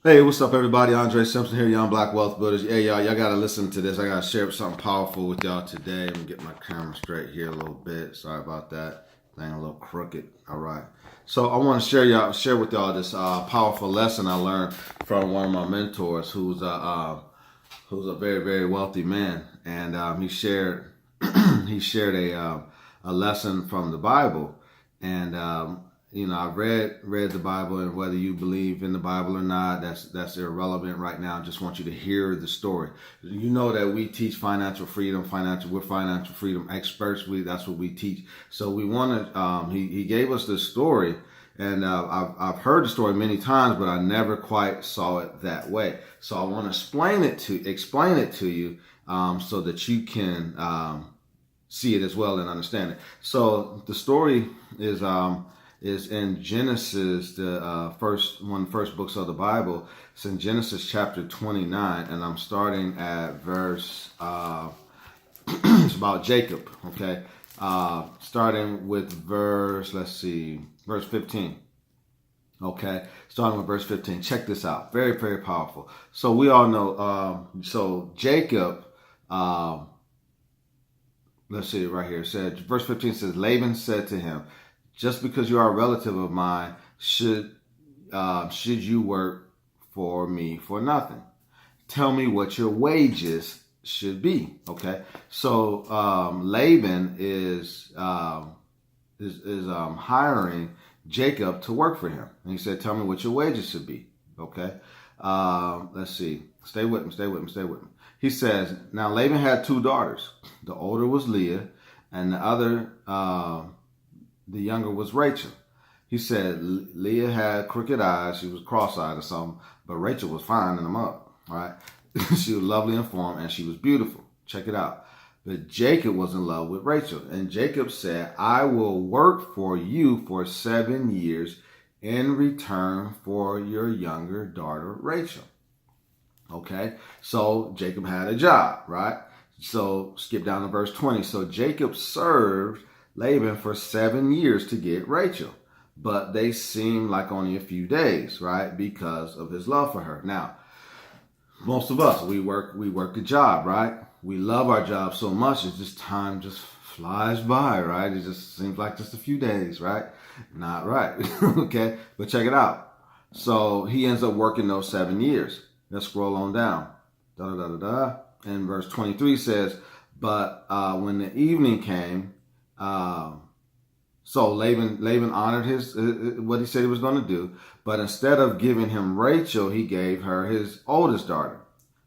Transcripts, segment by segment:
Hey, what's up, everybody? Andre Simpson here, Young Black Wealth Builders. Hey, y'all gotta listen to this. I gotta share something powerful with y'all today. I'm gonna get my camera straight here a little bit. Sorry about that. Thing a little crooked. All right. So I want to share with y'all this powerful lesson I learned from one of my mentors, who's a very very wealthy man, and he shared he shared a lesson from the Bible, and I've read the Bible, and whether you believe in the Bible or not, that's irrelevant right now. I just want you to hear the story. You know that we teach financial freedom, we're financial freedom experts. That's what we teach. So we want to. He gave us this story, and I've heard the story many times, but I never quite saw it that way. So I want to explain it to you, so that you can see it as well and understand it. So the story is in Genesis, the one of the first books of the Bible. It's in Genesis chapter 29, and I'm starting at verse. It's about Jacob. Okay, starting with verse. Let's see, verse 15. Okay, starting with verse 15. Check this out. Very, very powerful. So we all know. So Jacob. Let's see it right here. It said, verse 15 says, Laban said to him, "Just because you are a relative of mine, should you work for me for nothing? Tell me what your wages should be." Okay, so Laban is hiring Jacob to work for him, and he said, "Tell me what your wages should be." Okay, let's see. Stay with me. Stay with me. Stay with me. He says, "Now Laban had two daughters. The older was Leah, and the younger was Rachel." He said Leah had crooked eyes. She was cross-eyed or something, but Rachel was fine in them up. All right. She was lovely in form, and she was beautiful. Check it out. But Jacob was in love with Rachel. And Jacob said, "I will work for you for 7 years in return for your younger daughter, Rachel." Okay. So Jacob had a job, right? So skip down to verse 20. So Jacob served Laban for 7 years to get Rachel, but they seemed like only a few days, right? Because of his love for her. Now, most of us, we work a job, right? We love our job so much, it's just time just flies by, right? It just seems like just a few days, right? Not right. Okay, but check it out. So he ends up working those 7 years. Let's scroll on down. Da da da da da. And verse 23 says, "But when the evening came, so Laban honored his what he said he was going to do, but instead of giving him Rachel, he gave her his oldest daughter."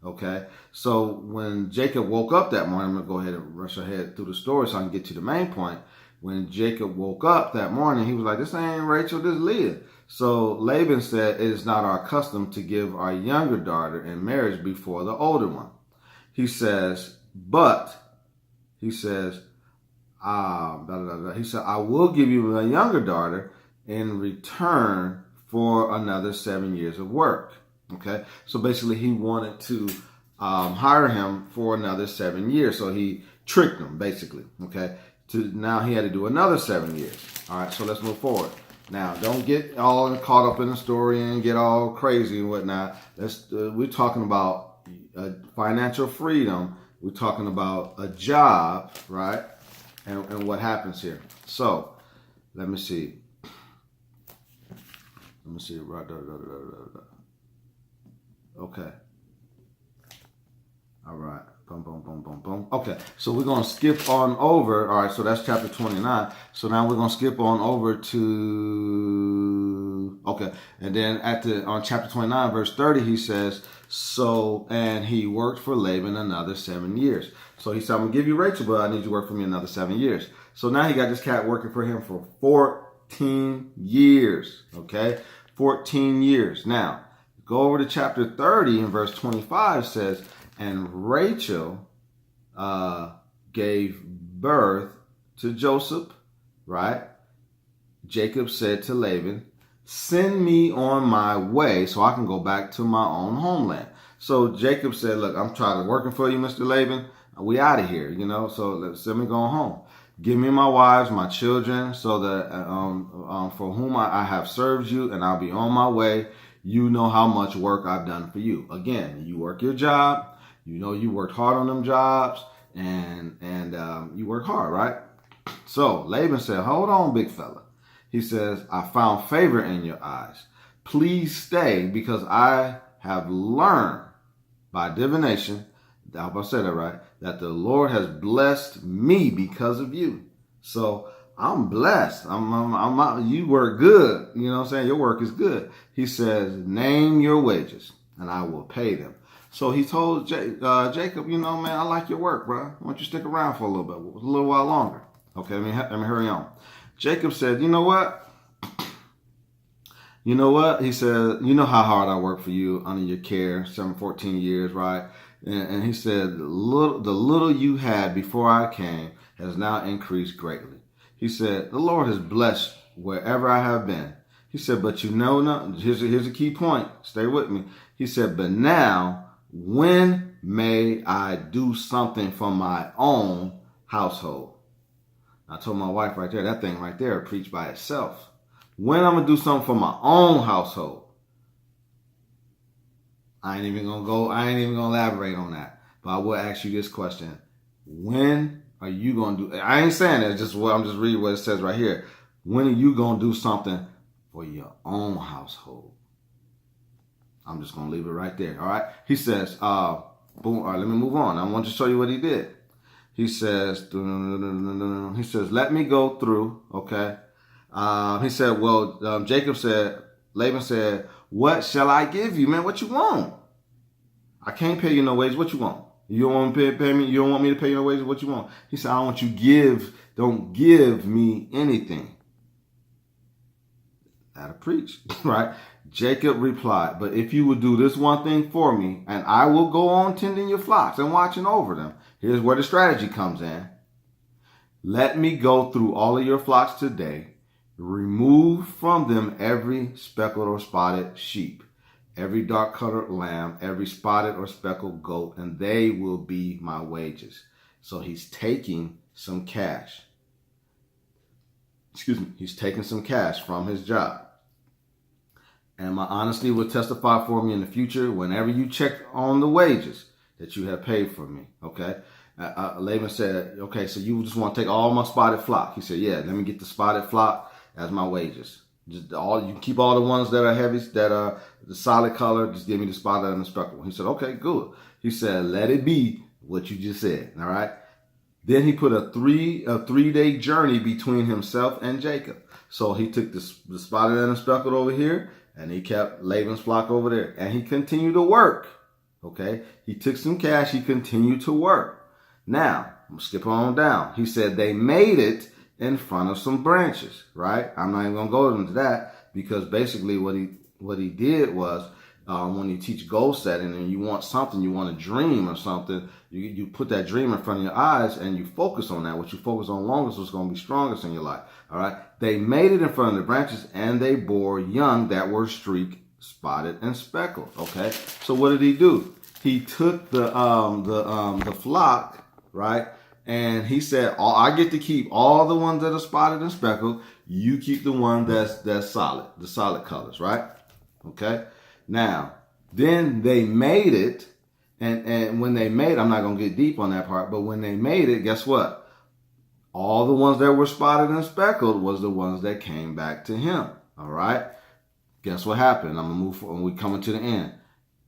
Okay, so when Jacob woke up that morning, I'm gonna go ahead and rush ahead through the story so I can get to the main point. When Jacob woke up that morning, he was like, "This ain't Rachel, this is Leah." So Laban said, "It is not our custom to give our younger daughter in marriage before the older one." He says, but he says, he said, "I will give you my younger daughter in return for another 7 years of work." Okay, so basically he wanted to hire him for another 7 years. So he tricked him, basically. Okay, now he had to do another 7 years. All right, so let's move forward. Now, don't get all caught up in the story and get all crazy and whatnot. We're talking about financial freedom. We're talking about a job, right? And what happens here. So, let me see. Right. Okay. All right. Boom, boom, boom, boom, boom. Okay. So we're going to skip on over. All right. So that's chapter 29. So now we're going to skip on over to, okay. And then on chapter 29, verse 30, he says, and he worked for Laban another 7 years. So he said, "I'm going to give you Rachel, but I need you to work for me another 7 years." So now he got this cat working for him for 14 years. Okay. 14 years. Now, go over to chapter 30 and verse 25 says, "And Rachel gave birth to Joseph," right? Jacob said to Laban, "Send me on my way so I can go back to my own homeland." So Jacob said, "Look, I'm tired of working for you, Mr. Laban. We out of here, so send me going home. Give me my wives, my children, so that for whom I have served you, and I'll be on my way. you know how much work I've done for you. Again, you work your job. You know you worked hard on them jobs, and you work hard, right? So Laban said, hold on, big fella. He says, I found favor in your eyes. Please stay, because I have learned by divination, I hope I said that right, that the Lord has blessed me because of you. So I'm blessed. You work good. You know what I'm saying? Your work is good. He says, name your wages and I will pay them. So he told Jacob, you know, man, I like your work, bro. Why don't you stick around for a little while longer? Okay, let me hurry on. Jacob said, you know what? You know what? He said, you know how hard I work for you under your care, 14 years, right? And he said, the little you had before I came has now increased greatly. He said, the Lord has blessed wherever I have been. He said, but you know, here's a key point. Stay with me. He said, but now, when may I do something for my own household? I told my wife right there, that thing right there preached by itself. When I'm going to do something for my own household? I ain't even going to elaborate on that. But I will ask you this question. When are you going to do, I ain't saying that, I'm just reading what it says right here. When are you going to do something for your own household? I'm just going to leave it right there. All right. He says, boom. All right, let me move on. I want to show you what he did. He says, let me go through. Okay. He said, Laban said, what shall I give you, man? What you want? I can't pay you no wages. What you want? You don't want me to pay me? You don't want me to pay you no wages? What you want? He said, I don't want you don't give me anything. That'll preach, right? Jacob replied, but if you would do this one thing for me, and I will go on tending your flocks and watching over them. Here's where the strategy comes in. Let me go through all of your flocks today. Remove from them every speckled or spotted sheep, every dark-colored lamb, every spotted or speckled goat, and they will be my wages. So he's taking some cash. He's taking some cash from his job. And my honesty will testify for me in the future whenever you check on the wages that you have paid for me. Okay. Laban said, okay, so you just want to take all my spotted flock. He said, yeah, let me get the spotted flock as my wages. You keep all the ones that are heavy, that are the solid color. Just give me the spotted and the speckled one. He said, okay, good. He said, let it be what you just said. All right. Then he put a 3-day journey between himself and Jacob. So he took the spotted and the speckled over here, and he kept Laban's flock over there. And he continued to work. Okay. He took some cash. He continued to work. Now, I'm going to skip on down. He said they made it in front of some branches, right? I'm not even going to go into that, because basically what he did was, when you teach goal setting and you want something, you want a dream or something, you put that dream in front of your eyes and you focus on that. What you focus on longest is going to be strongest in your life. All right. They made it in front of the branches, and they bore young that were streaked, spotted, and speckled. Okay. So what did he do? He took the flock, right? And he said, I get to keep all the ones that are spotted and speckled. You keep the one that's solid, the solid colors, right? Okay. Now, then they made it, and when they made, I'm not going to get deep on that part, but when they made it, guess what? All the ones that were spotted and speckled was the ones that came back to him. All right. Guess what happened? I'm going to move forward, and we're coming to the end.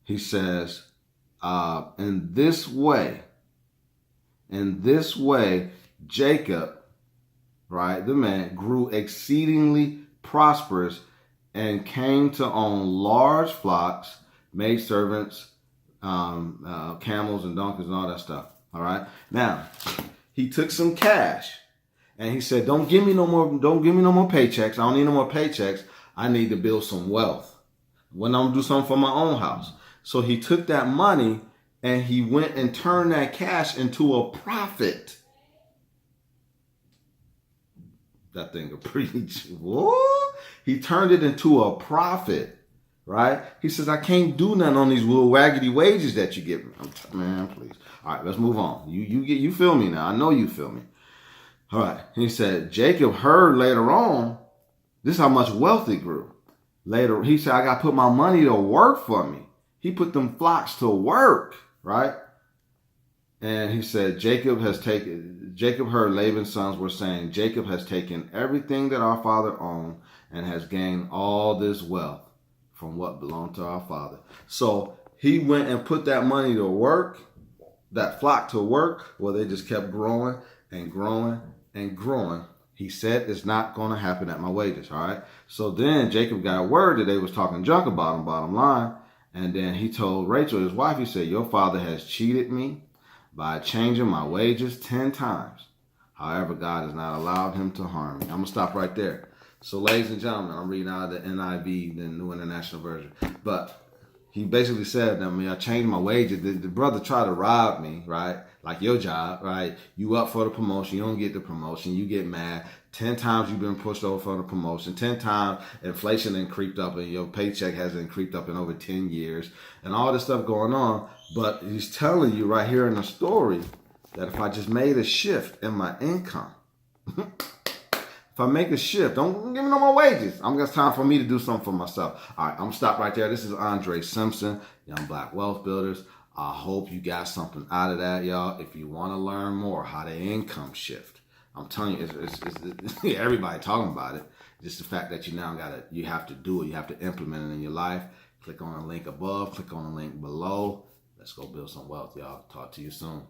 He says, in this way, Jacob, right, the man, grew exceedingly prosperous and came to own large flocks, maidservants, camels and donkeys and all that stuff. All right. Now, he took some cash and he said, don't give me no more paychecks. I don't need no more paychecks. I need to build some wealth. When I'm gonna do something for my own house. So he took that money and he went and turned that cash into a profit. That thing will preach. What? He turned it into a profit, right? He says, I can't do nothing on these little waggedy wages that you give me. Man, please. All right, let's move on. You feel me now. I know you feel me. All right. He said, Jacob heard later on, this is how much wealth he grew. Later, he said, I got to put my money to work for me. He put them flocks to work, right? And he said, Jacob heard Laban's sons were saying, Jacob has taken everything that our father owned and has gained all this wealth from what belonged to our father. So he went and put that money to work, that flock to work. Well, they just kept growing and growing and growing. He said, it's not going to happen at my wages, all right? So then Jacob got word that they was talking junk about him, bottom line. And then he told Rachel, his wife, he said, your father has cheated me by changing my wages 10 times. However, God has not allowed him to harm me. I'm going to stop right there. So, ladies and gentlemen, I'm reading out of the NIV, the New International Version. But he basically said, I mean, I changed my wages. The brother tried to rob me, right? Like your job, right? You up for the promotion. You don't get the promotion. You get mad. 10 times you've been pushed over for the promotion. 10 times inflation then creeped up and your paycheck hasn't creeped up in over 10 years. And all this stuff going on. But he's telling you right here in the story that if I just made a shift in my income, if I make a shift, don't give me no more wages. It's time for me to do something for myself. All right, I'm going to stop right there. This is Andre Simpson, Young Black Wealth Builders. I hope you got something out of that, y'all. If you want to learn more how to income shift, I'm telling you, it's everybody talking about it. Just the fact that you have to do it. You have to implement it in your life. Click on the link above. Click on the link below. Let's go build some wealth, y'all. Talk to you soon.